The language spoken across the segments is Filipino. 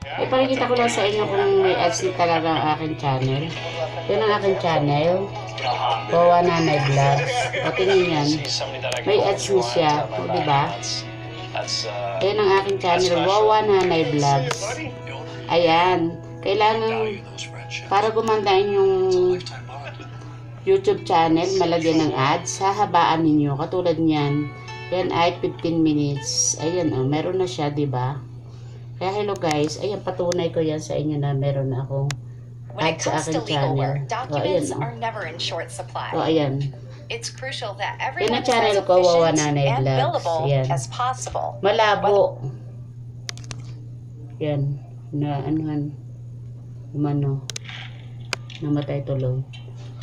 Ipakikita ko lang sa inyo kung may ads na talaga ang aking channel. Yun ang aking channel. Wawa Nanay Vlogs. O tingin yan. May ads na siya. O diba? Yan ang aking channel. Wawa Nanay Vlogs. Ayan. Kailangan para gumandain yung YouTube channel, malagyan ng ads, hahabaan ninyo. Katulad niyan. Yan ay 15 minutes. Ayan o. Meron na siya, diba? Kaya hello guys, ayan patunay ko yan sa inyo na meron na akong ads sa aking channel. O ayan o. O ayan. Yan ang channel ko, Wawa Nanay Vlogs. Ayan. Malabo. Yan. Na anuhan. Umano. Namatay tuloy.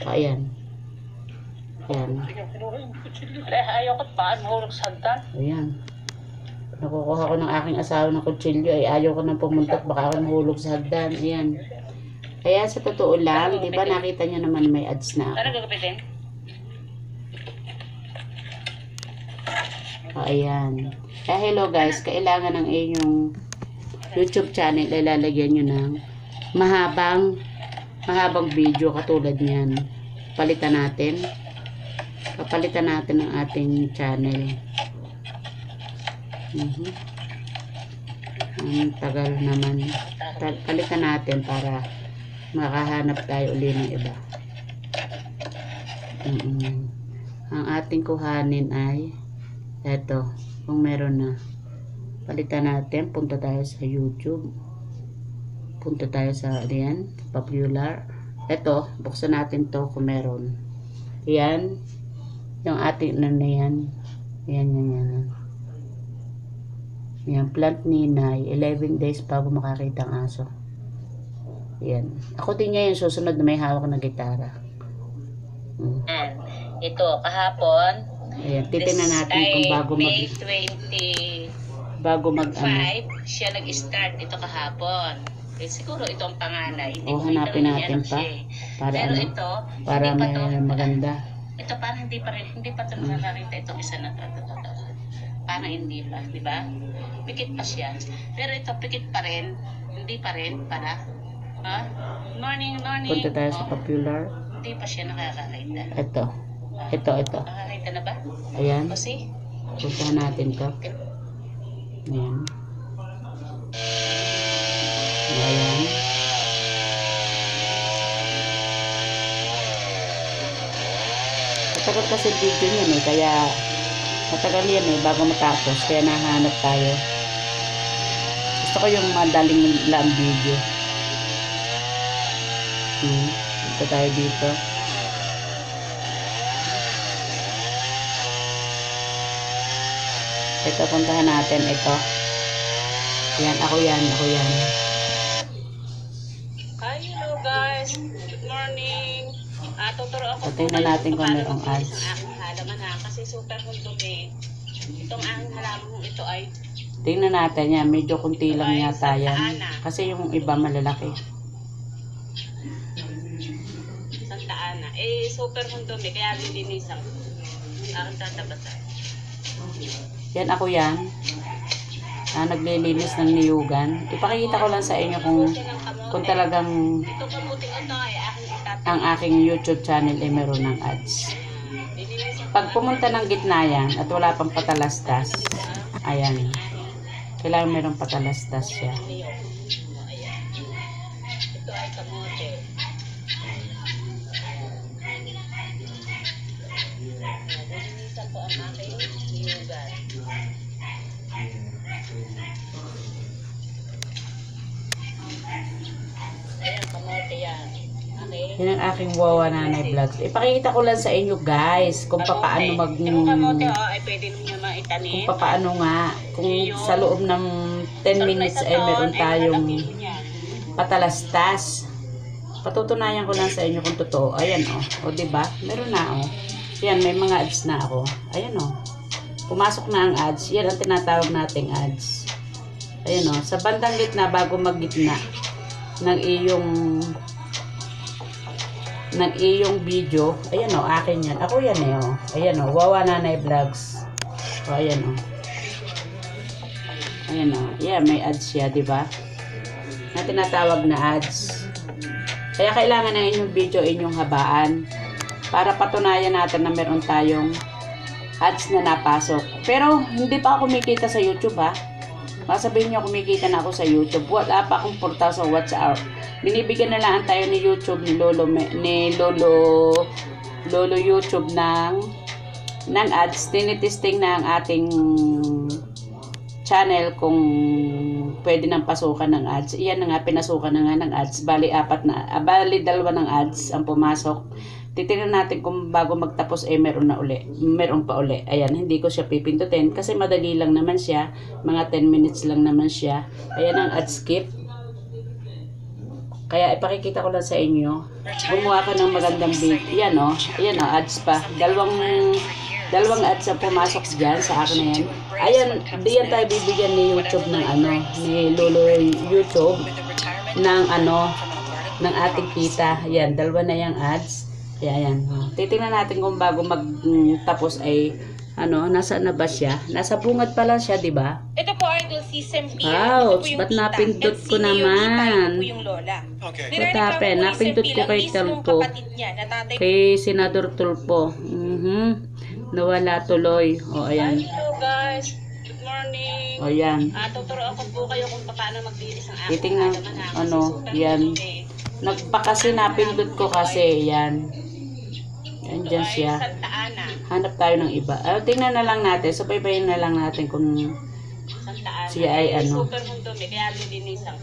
O ayan. Ayan. Ayaw ko paan mahulog sa hagdan. Ayan. Nakukuha ko ng aking asawa ng kutsilyo ay ayaw ko nang pumunta baka ako mahulog sa hagdan. Ayan. Kaya sa totoo lang, di ba nakita nyo naman may ads na ako. Ano gagapitin? O, ayan. Kaya hello guys, kailangan ng inyong YouTube channel ay lalagyan nyo ng mahabang video katulad niyan. Palitan natin. Papalitan natin ang ating channel. Ang tagal naman. Palitan natin para makahanap tayo uli ng iba. Ang ating kuhanin ay eto, kung meron na. Palitan natin, punta tayo sa YouTube. Punta tayo sa ayan, popular. Eto, buksan natin to kung meron. Yan, yung ating na yan. Yan. Yan, Plant Ninay, 11 days bago makakita ang aso. Yan. Ako din niya yung susunod na may hawak na gitara. Ito, kahapon. Ayan, titignan natin kung bago May 25 siya nag-start ito kahapon. Eh, siguro ito ang panganay. Hanapin natin pa. Para pero ano? ito, para may maganda. Ito parang hindi pa ito nakakita itong isa na ito. Parang hindi pa, di ba? Pikit pa siya. Pero ito, pikit pa rin. Hindi pa rin, para. Morning. Punta tayo sa popular. Hindi pa siya nakakakita. Ito. Nakakita na ba? Ayan. Kasi? Puntahan natin to. Ayan. Ayan. Matagal kasi video niyan eh, kaya matagal yan eh, bago matapos, kaya nahanap tayo. Gusto ko yung madaling lang video. Ito tayo dito. Ito, puntahan natin. Ito. Yan, ako yan. Hello guys, good morning. Tuturo ako. Tingnan natin kung mayroong ads. Ang aking halaman kasi super hundumi. Itong aking halaman ito ay tingnan natin yan, medyo kunti lang yata yan. Kasi yung iba malalaki. Santa Ana. Super hundumi, kaya lilinisan ko. Aking tatabatan. Yan, ako yan. Naglilinis ng niyugan. Ipakikita ko lang sa inyo kung talagang Ito kamuting ito ay aking itatapos. ang aking YouTube channel ay meron ng ads. Pag pumunta ng gitna yan at wala pang patalastas, ayan. Kailangan merong patalastas siya. Ito ay kamote. Lilinisan ko ang aking niyugan. Ayan, kamote yan. Okay. Yan ang aking Wawa Nanay Vlogs. Ipakikita ko lang sa inyo guys kung paano Yung kamote ay pwede naman maitanim. kung paano nga kung sa loob ng 10 minutes ay meron tayong patalastas. Patutunayan ko lang sa inyo kung totoo. Ayan o diba? Meron na o. Yan, may mga ads na ako. Ayan o. Pumasok na ang ads. Yan ang tinatawag nating ads. Ayan o. Sa bandang gitna, bago maggitna ng iyong video. Ayan o, akin yan. Ako yan eh o. Ayan o, Wawa Nanay Vlogs. O, ayan o. Ayan o. Yeah, may ads siya, diba? na tinatawag na ads. Kaya kailangan na inyong video inyong habaan para patunayan natin na meron tayong ads na napasok. Pero hindi pa ako kumikita sa YouTube ha. Masabihin nyo kumikita na ako sa YouTube. Wala pa akong 4,000 watts hour. Binibigyan na lang tayo ni YouTube ni Lolo YouTube ng ads. Tinitesting na ang ating channel kung pwede nang pasukan ng ads. Iyan na nga, pinasukan na nga ng ads. Bali 2 ng ads ang pumasok. Titingnan natin kung bago magtapos meron pa uli. Ayan, hindi ko siya pipindutin kasi madali lang naman siya. Mga 10 minutes lang naman siya. Ayan ang ad skip. Kaya ipakikita ko lang sa inyo. Gumawa ka ng magandang video. Yan o. Ayan o, ads pa. Dalawang ads ang pumasok dyan sa akin na yan. Ayan, diyan tayo bibigyan ni YouTube ng ni Lolo YouTube ng ating kita. Ayan, 2 na yung ads. Ayan. Titingnan natin kung bago magtapos ay nasaan na ba siya? Nasa bungad pa lang siya, di ba? Ito po, Idol, si Sempia. Ouch, ba't napindot ko naman? What happened? Napindot ko kay Tulpo. Kay Senador Tulpo. Nawala tuloy. O, ayan. Hello guys, good morning. O, ayan. Tuturuan ko po kayo kung paano maglinis ang aking Titingnan, yan. Kasi napindot ko kasi, yan. Yan dyan siya. Santa Ana. Hanap tayo ng iba. Tingnan na lang natin. Subaybayin na lang natin kung Santa Ana. siya ay Super mong dumi, kaya lilinisan.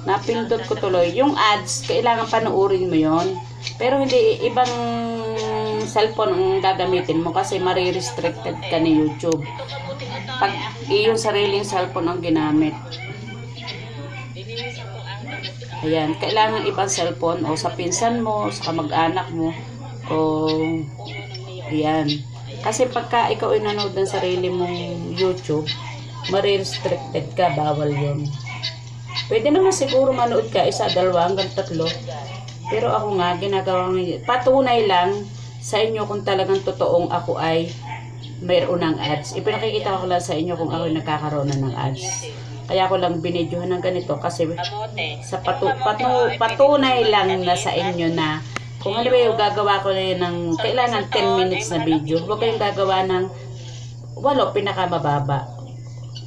napindot ko tuloy. Yung ads, kailangan panuorin mo yon. Pero hindi ibang cellphone ang gagamitin mo kasi marirestricted ka ni YouTube. Pag iyong sariling cellphone ang ginamit. Ayan, kailangan ibang cellphone o sa pinsan mo, sa kamag-anak mo o ayan. Kasi pagka ikaw ay nanood ng sarili mong YouTube, marirestricted ka, bawal yun. Pwede naman siguro manood ka 1, 2 hanggang 3. Pero ako nga, ginagawa ng patunay lang sa inyo kung talagang totoong ako ay mayroon ng ads. Ipinakikita ko lang sa inyo kung ako ay nagkakaroon na ng ads. Kaya ko lang binidyohan ng ganito kasi sa patunay lang na sa inyo na kung ano ba yung gagawa ko na yun ng kailangan 10 minutes na video. Huwag kayong gagawa ng 8 pinakamababa.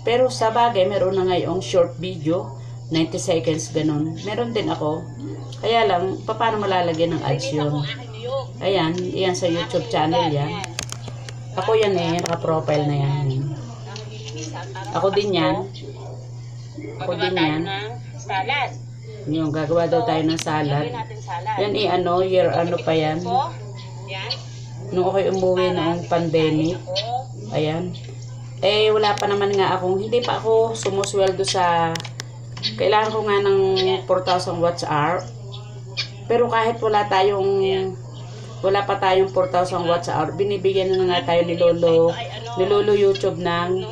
Pero sa bagay, meron na ngayong short video, 90 seconds, ganun. Meron din ako. Kaya lang, paano malalagyan ng ads yun? Ayan, yan sa YouTube channel yan. Ako yan naka-profile na yan. Ako din yan. Ako din yan. Salad. Yung gagawa daw tayo ng salad. Yan year pa yan. Nung ako'y umuwi noong pandemic. Ayan. Wala pa naman nga hindi pa ako sumusweldo sa, kailangan ko nga ng 4,000 watts hour. Pero kahit wala pa tayong 4,000 watts hour, binibigyan na nga tayo ni Lolo YouTube ng,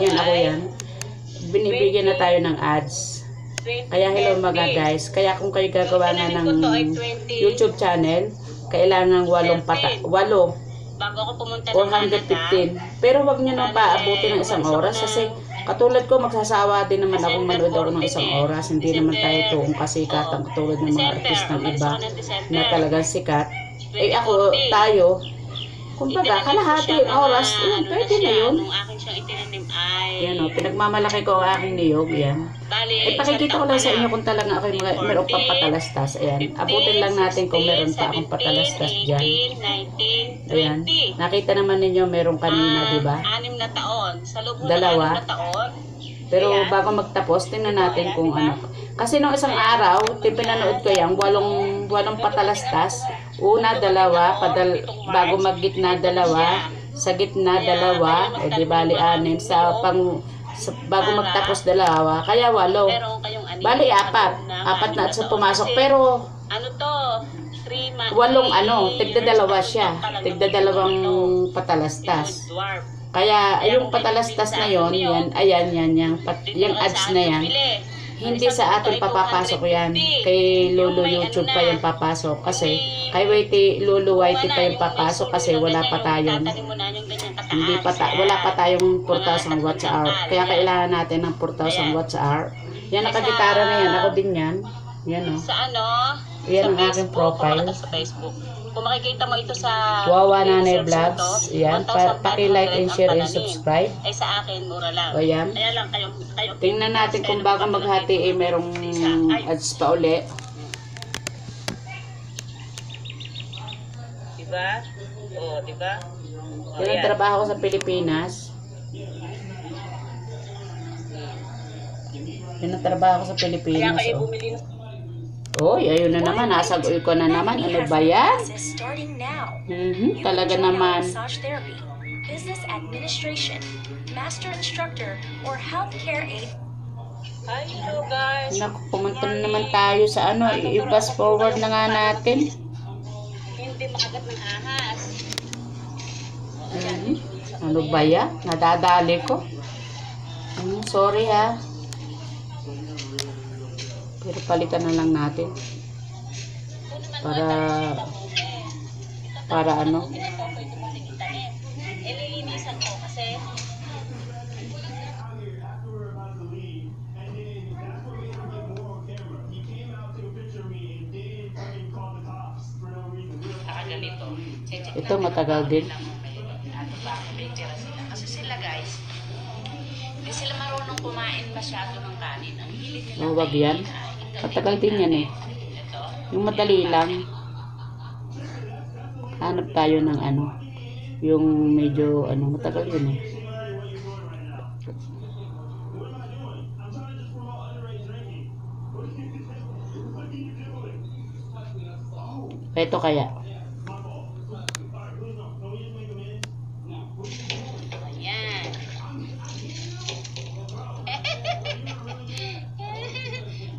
yan ako yan. Binibigyan na tayo ng ads. Kaya hello mga guys. Kaya kung kayo gagawa nga ng YouTube channel, kailangan 8 bago ako pumunta or 115. Pero wag nyo nang paabutin ng 1 oras kasi katulad ko, magsasawa din naman ako manood ako ng 1 oras. Hindi naman tayo tuong kasikatan katulad ng mga artistang iba na talagang sikat. Tayo, kumbaga, kalahati oras, pwede na yun. Yan pinagmamalaki ko ang aking niyog, yan. Pakikita ko lang sa inyo kung talaga ako meron pang patalastas. Ayan, abutin lang natin kung meron pa akong patalastas dyan. Ayan, nakita naman ninyo meron kanina, di ba? 6 na taon. Sa loob ng 6 Dalawa. na taon. Pero bago magtapos, tingnan natin kung ano. Kasi nung isang araw, pinanood ko yan, 8 patalastas. Una, 2, bago maggitna 2, sa gitna 2, di bali 6, bago magtapos 2, kaya 8. Bali 4 na sa pumasok, pero 8 tigda 2 siya, tigda 2 patalastas. Kaya yung patalastas na yon, yan, yung ads na yan, hindi sa atin papapasok yan. Kay Lolo YouTube pa yung papasok kasi kay Lolo Whitey pa yung papasok kasi wala pa tayong wala pa tayong 4,000 watts hour. Kaya kailangan natin ng 4,000 watts hour Yan, nakagitara na yan. Ako din yan. Yan o. Sa ano? Yan ang sa aking Facebook, profile. sa Facebook. Kung makikita mo ito sa Wawa Nanay search mo to, Vlogs. Yan. Paki-like and share and subscribe. Ay sa akin, mura lang. O yan. Kaya lang kayo Tingnan natin kung bago maghati eh merong ads pa uli. Diba? Oo, diba? O, Yan ang trabaho ko sa Pilipinas. Yan ang trabaho ko sa Kaya Pilipinas. kayo Oh. bumili ng Oy, ayun na naman. Nasagoy ko na naman. Ano ba yan? Talaga naman. Massage therapy, business administration, master instructor, or healthcare aid. hello guys. Naku, pumunta na naman tayo sa ano. I-fast forward na nga natin. Hindi makagat ng ahas. Ano ba yan? Nadadali ko. Sorry ha. Pero palitan na lang natin. Para ano? Ililinisan ko kasi ganito. Ito matagal din. Kasi sila guys, hindi sila marunong kumain masyado ng kanin. Ang hilig nila. Huwag yan. Matagal din yan eh. Yung madali lang. Hanap tayo ng ano. Yung medyo ano, matagal yun eh. Ito kaya. Ayan.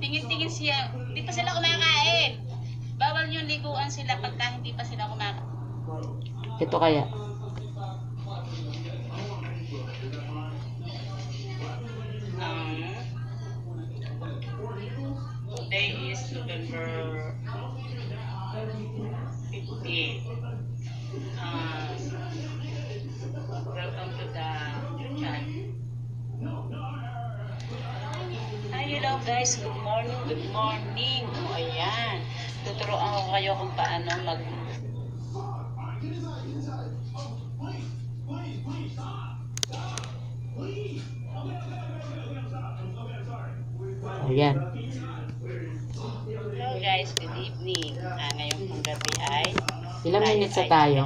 Tingin-tingin siya. Hindi pa sila kumakain. Bawal yung liguan sila pagka hindi pa sila kumakain. Ito kaya. Today is November 15. Welcome to the channel. Hi, hello guys. Good morning. Good morning. O, ayan. Tuturuan ko kayo kung paano mag... Ayan. Hello guys, good evening. Ngayon pong gabi ay... Ilang minutes na tayo?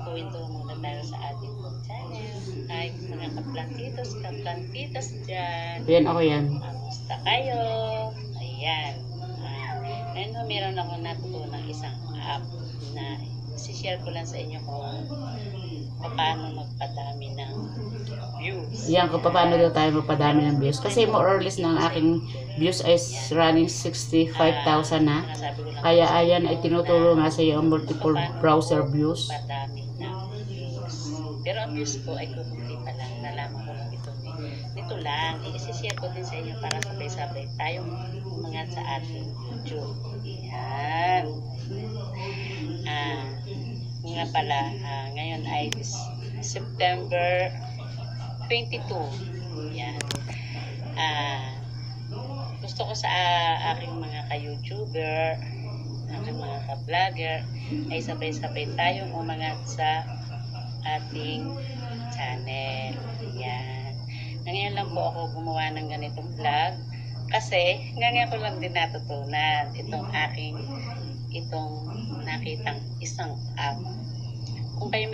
Kuwento muna tayo sa ating channel. Ay, mga kaplantitos dyan. Ayan ako yan. Kamusta kayo? Ayan. Ngayon meron ako natutunan isang app na isi-share ko lang sa inyo kung paano magpadami ng views. Yan, kung paano daw tayo magpadami ng views. Kasi more or less ng aking views is running 65,000 na. Sabi ko lang Kaya ayan ay tinuturo nga sa iyo ang multiple browser views. padami ng views. Pero ang views ko ay kukunti pa lang. Nalaman ko lang nito lang. I-share ko din sa inyo para sabay-sabay tayong umangat sa ating YouTube. Yan. Nga pala, ngayon ay September 22. Yan. Gusto ko sa aking mga ka-YouTuber, aking mga ka-vlogger, ay sabay-sabay tayong umangat sa ating channel. Yan. Ngayon lang po ako gumawa ng ganitong vlog kasi ngayon ko lang din natutunan itong nakitang isang app. Kung kayo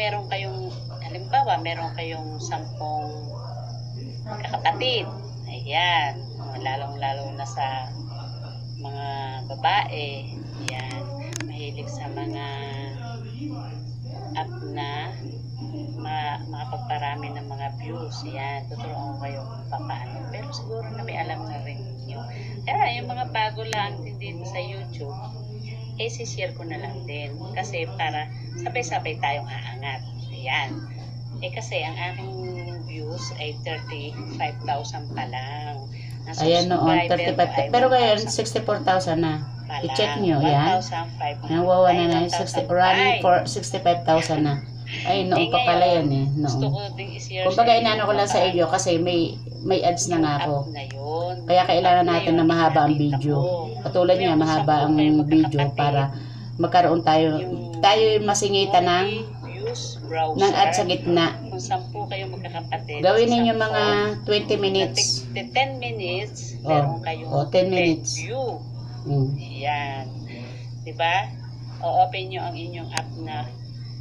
halimbawa meron kayong 10 kakapatid, ayan, lalong-lalo na sa mga babae, ayan, mahilig sa mga app na makapagparami ng mga views. Yan, tuturuan ko kayo kung paano. Pero siguro na may alam na rin nyo. Kaya yung mga bago lang din dito sa YouTube, share ko na lang din. Kasi para sabay-sabay tayong aangat. Ayan. Kasi ang aking views ay 35,000 pa lang. Ang Ayan noon, subscriber ko ay 35. Pero ngayon, 1,000 64,000 na. pa I-check lang. nyo, yan. 1,500. Nawawa na na yung 1,005. running for 65,000 na. Ay, noon pa ngayon, pala yan eh. gusto Noon. ko ding i-share Kumbaga, inyo inano ko lang sa paano iyo kasi may ads na yung nga ako. app na yun. Kaya kailangan App na natin yun, na mahaba ang ipakita video. ko. Katulad Ngayon, niya, kung mahaba 10 ang kayo video magkakapatid, para magkaroon tayo yung masingitan ng multi-views browser. ng ads sa gitna. Kung 10 kayo magkakapatid, Gawin sa ninyo 10, mga 20 minutes. 10 minutes, Oh, meron kayong 10 minutes. view. Mm. Yan. Diba? O-open nyo ang inyong app na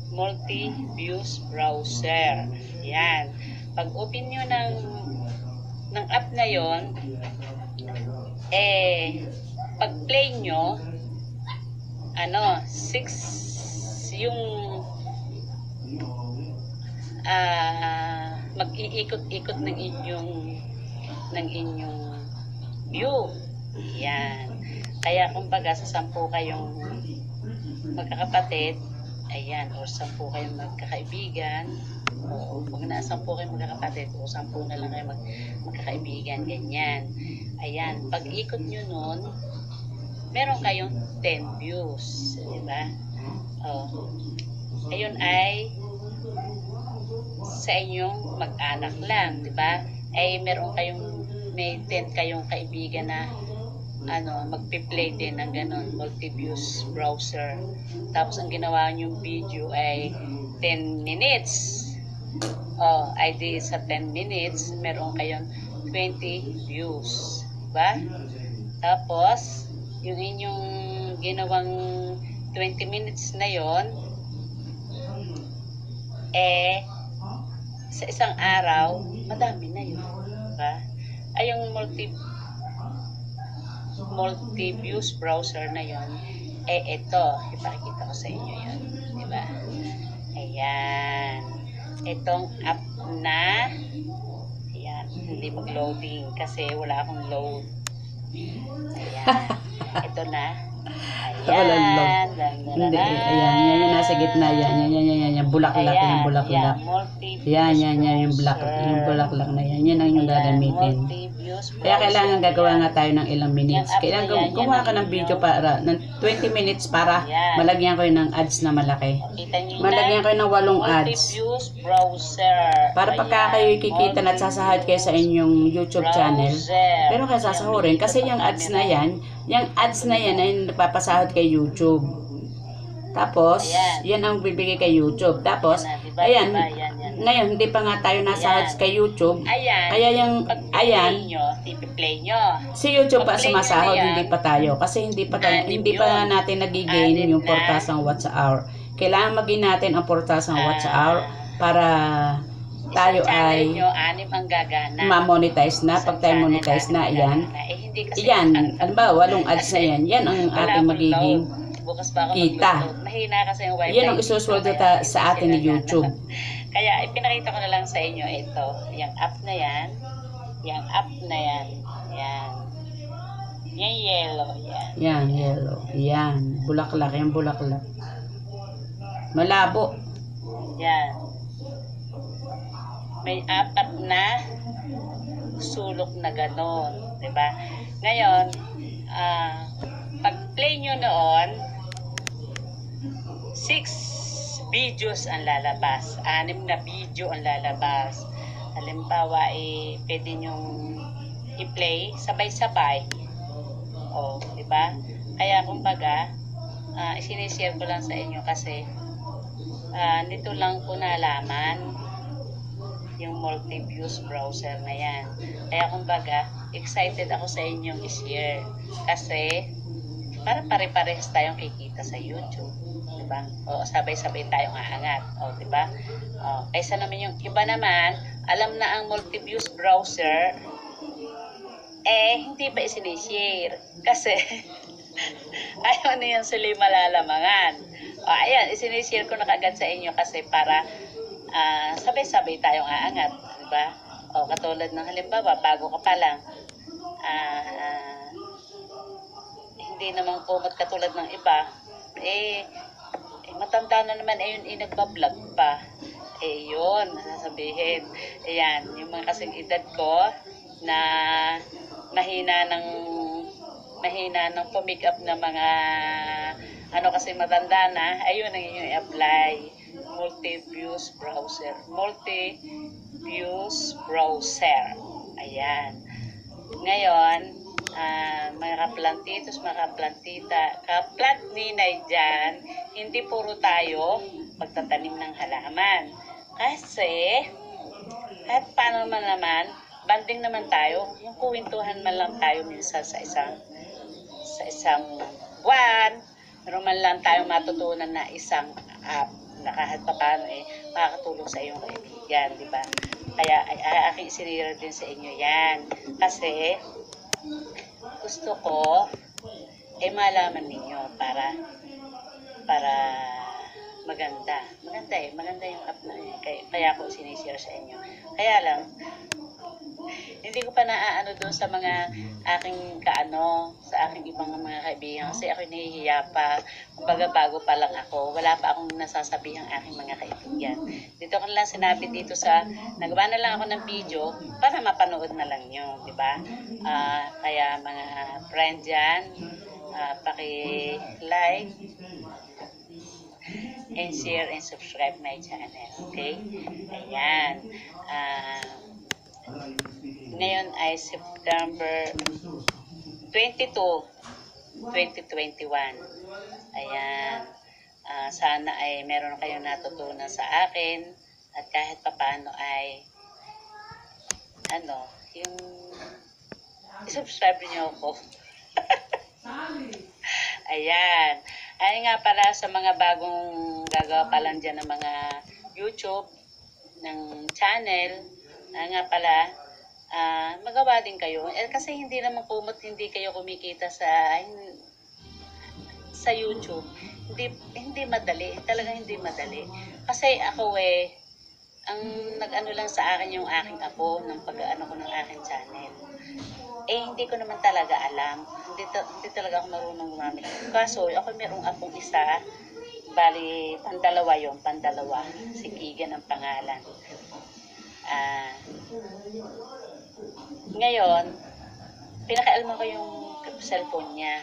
multi-views browser. Yan. Pag open nyo ng app na yon, pag play nyo, 6 yung mag-iikot-ikot ng inyong view. Yan. Kaya kumbaga sa 10 kayong magkakapatid, ayan, o 10 kayong magkakaibigan, o kung na 10 kayong magkakapatid, o 10 na lang kayo magkakaibigan, ganyan. Ayan, pag ikot nyo nun, meron kayong 10 views, di ba? O, ayun ay sa inyong mag-anak lang, di ba? Ay meron kayong, may 10 kayong kaibigan na magpi-play din ng ganon, multi-views browser. Tapos ang ginawa niyong video ay 10 minutes. Ay di sa 10 minutes, meron kayong 20 views. Diba? Tapos, yung inyong ginawang 20 minutes na yon, sa isang araw, madami na yun. Diba? Ay yung multi-views browser na yon, ito, ipakikita ko sa inyo yun, di ba? Ayan, itong app na, ayan, hindi mag-loading kasi wala akong load. Ayan, ito na. Ayan, Hindi, ayan, yan nasa gitna, yan, bulaklak, yung bulaklak. Yan, yung bulaklak na yan, yan ang yung gagamitin. Kaya kailangan gagawa nga tayo ng ilang minutes. Kailangan gumawa ka ng video para, ng 20 minutes para malagyan ko yun ng ads na malaki. Malagyan ko yun ng 8 ads. Para pagka kayo kikita na sasahod kayo sa inyong YouTube channel, pero kayo sasahurin. Kasi yung ads na yan ay napapasahod kay YouTube. Tapos, yan ang bibigay kay YouTube. Tapos, ayan, ngayon, hindi pa nga tayo nasahod kay YouTube. Kaya yung, ayan, play nyo. si YouTube pa sumasahod, hindi pa tayo. Kasi hindi pa natin nagigain yung 4,000 watts hour. Kailangan maging natin ang 4,000 watts hour para tayo ay ma-monetize na. Pag tayo monetize na, yan. Yan, ano ba, 8 ads na yan. Yan ang ating magiging kita. Yan ang isusweldo sa atin ni YouTube. Kaya ipinakita ko na lang sa inyo ito. Yung app na yan. Yung app na yan. Yan. Yung yellow. Yan. Yan, yellow. Yan. Bulaklak. Yan, bulaklak. Malabo. Yan. May 4 na sulok na ganon. Diba? Ngayon, pag play nyo noon, 6 videos ang lalabas. 6 na video ang lalabas. Halimbawa, pwede nyong i-play sabay-sabay. Diba? Kaya kumbaga, isinishare ko lang sa inyo kasi nito lang ko nalaman yung multi-views browser na yan. Kaya kumbaga, excited ako sa inyong i-share. Kasi, para pare-parehas tayong kikita sa YouTube. Diba? Sabay-sabay tayong aangat. Diba? Kaysa naman yung iba naman, alam na ang multi-views browser, hindi pa isinishare. Kasi, ayaw na yan sila malalamangan. Ayan, isinishare ko na kagad sa inyo kasi para sabay-sabay tayong aangat, diba? Katulad ng halimbawa, bago ka pa lang, hindi naman kumot katulad ng iba, matanda na naman, ayun, nagbablog pa. Yun, sasabihin. Ayan, yung mga kasing edad ko, na mahina ng pumake up na mga, kasi matanda na, ayun ang inyong i-apply. multi-views browser. Multi-views browser. Ayan. Ngayon, mga kaplantitos, mga kaplantita, kaplant ninay dyan, hindi puro tayo magtatanim ng halaman. Kasi, at paano naman, banding naman tayo, yung kuwintuhan man lang tayo minsan sa isang buwan, meron man lang tayong matutunan na isang app na kahit pa paano makakatulong sa iyong kaibigan, di ba? Kaya aking sinira din sa inyo yan. Kasi, gusto ko, malaman ninyo para maganda. Maganda yung app na yun. Kaya ako sinishare sa inyo. Kaya lang, hindi ko pa naaano doon sa mga aking sa aking ibang mga kaibigan kasi ako nahihiya pa. Kumbaga bago pa lang ako, wala pa akong nasasabi ang aking mga kaibigan. Dito ko lang sinabi dito nagawa na lang ako ng video para mapanood na lang nyo, di ba? Kaya mga friend dyan, paki-like and share and subscribe my channel, okay? Ayan. Ngayon ay September 22, 2021. Ayan. Sana ay meron kayong natutunan sa akin at kahit papaano ay yung i-subscribe niyo ako. Ayan. Ay nga pala sa mga bagong gagawa pa lang dyan ng mga YouTube ng channel, nga pala, magawa din kayo. Kasi hindi naman hindi kayo kumikita sa YouTube. Hindi madali. Talagang hindi madali. Kasi ako ang nag-ano lang sa akin yung aking apo ng pag-ano ko ng aking channel. Hindi ko naman talaga alam. Hindi talaga ako marunong gumamit. Kaso, ako merong apong isa. Bali, pandalawa. Si Kigan ang pangalan. Ngayon, pinakaalma ko yung cellphone niya.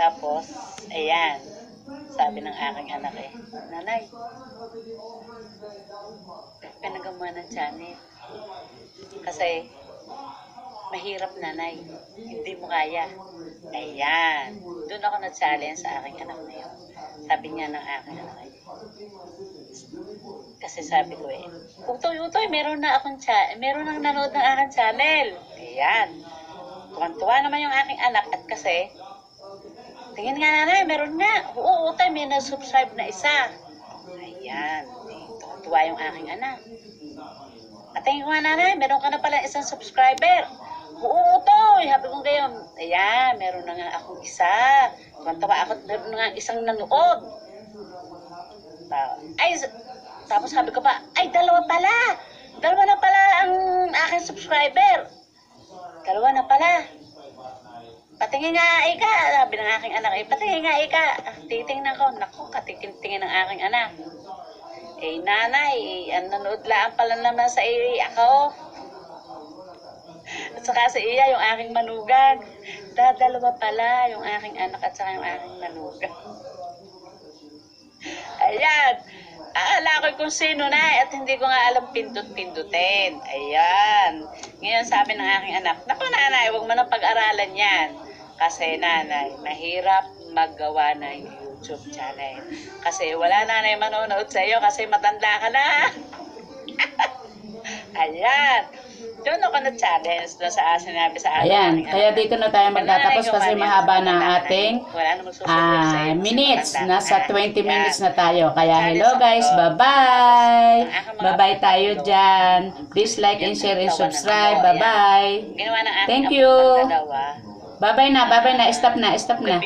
Tapos, ayan. Sabi ng aking anak Nanay, pinagawa ng channel. Kasi, mahirap nanay. Hindi mo kaya. Ayan. Doon ako na-challenge sa aking anak na yun. Sabi niya ng aking anak kasi sabi ko utoy, meron nang nanood ng aking channel. Ayan. Tuwan-tuwa naman yung aking anak at kasi, tingin nga nanay, meron nga. Oo, utoy, may na-subscribe na isa. Ayan. Tuwan-tuwa yung aking anak. At tingin ko nga nanay, meron ka na pala isang subscriber. Oo, utoy. Sabi ko gayon. Ayan, meron na nga akong isa. Tuwan-tuwa ako, meron na nga isang nanood. Tapos sabi ko pa, dalawa na pala ang aking subscriber. Dalawa na pala. Patingin nga ika, sabi ng aking anak, patingin nga ika. Titingnan ko, naku, katitingin ng aking anak. Nanay, nanood lang pala naman sa ako. At saka sa iya, yung aking manugang. Dalawa pala, yung aking anak at saka yung aking manugang. Ayan. Akala ko kung sino na at hindi ko nga alam pindot-pindutin. Ayan. Ngayon sabi ng aking anak, naku nanay, huwag mo nang pag-aralan yan. Kasi nanay, mahirap maggawa ng YouTube channel. Kasi wala nanay manonood sa iyo kasi matanda ka na. Ayan. Doon ako na-challenge doon sa sinabi sa akin. Ayan, kaya dito na tayo magtatapos kasi mahaba na ating minutes. Nasa 20 minutes na tayo. Kaya hello guys, bye-bye. Bye-bye tayo dyan. Please like and share and subscribe. Bye-bye. Thank you. Bye-bye na. Stop na.